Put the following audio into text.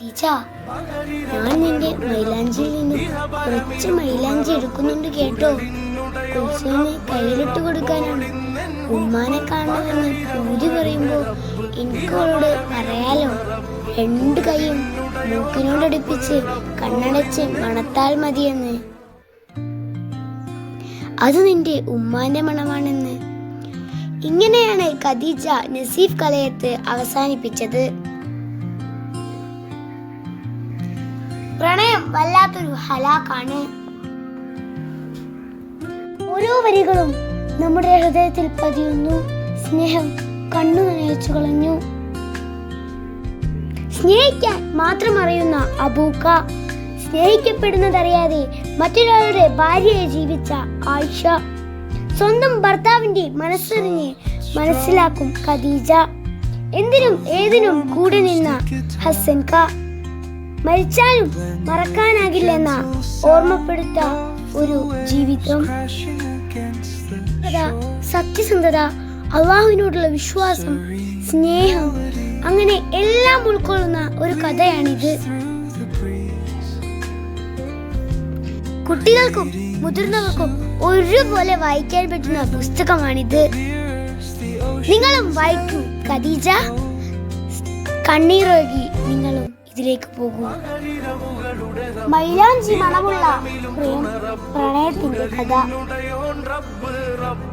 ടീച്ച, ഞാൻ നിന്റെ മൈലാഞ്ചിയിൽ നിന്നും കുറച്ച് മൈലാഞ്ചി എടുക്കുന്നുണ്ട് കേട്ടോ. കുൽസുവിന് കയ്യിലിട്ട് കൊടുക്കാനാണ്. ഉമ്മാനെ കാണണമെന്ന് പൂതി പറയുമ്പോ എനിക്ക് അവളോട് പറയാലോ, 2 കൈയും മൂക്കിനോടടുപ്പിച്ച് കണ്ണടച്ച് മണത്താൽ മതിയെന്ന്. അത് നിന്റെ ഉമ്മാന്റെ മണമാണെന്ന്. ഇങ്ങനെയാണ് ഖദീജ നസീഫ് കലയത്ത് അവസാനിപ്പിച്ചത്. പ്രണയം വല്ലാത്തൊരു ഹലാക്കാണ്. ഓരോ വരികളും നമ്മുടെ ഹൃദയത്തിൽ പതിയുന്നു. സ്നേഹം കണ്ണു നനയിച്ചു കളഞ്ഞു. സ്നേഹിക്കാൻ മാത്രം അറിയുന്ന അബൂക്ക, സ്നേഹിക്കപ്പെടുന്നതറിയാതെ മറ്റൊരാളുടെ ഭാര്യയെ ജീവിച്ച ആയിഷ, സ്വന്തം ഭർത്താവിന്റെ മനസ്സറിഞ്ഞ് മനസ്സിലാക്കും ഖദീജ, എന്തിനും ഏതിനും കൂടെ നിന്ന ഹസൻക, മരിച്ചാലും മറക്കാനാകില്ലെന്ന ഓർമ്മപ്പെടുത്ത ഒരു ജീവിതം. സത്യസന്ധത, അള്ളാഹുവിനോടുള്ള വിശ്വാസം, സ്നേഹം, അങ്ങനെ എല്ലാം ഉൾക്കൊള്ളുന്ന ഒരു കഥയാണിത്. കുട്ടികൾക്കും മുതിർന്നവർക്കും ഒരുപോലെ വായിക്കാൻ പറ്റുന്ന പുസ്തകമാണിത്. നിങ്ങളും വായിക്കൂ ഖദീജ. കണ്ണീരൊഴുകി നിങ്ങളും ഇതിലേക്ക് പോകൂ. മൈലാഞ്ചി മണമുള്ള പ്രണയത്തിന്റെ കഥ.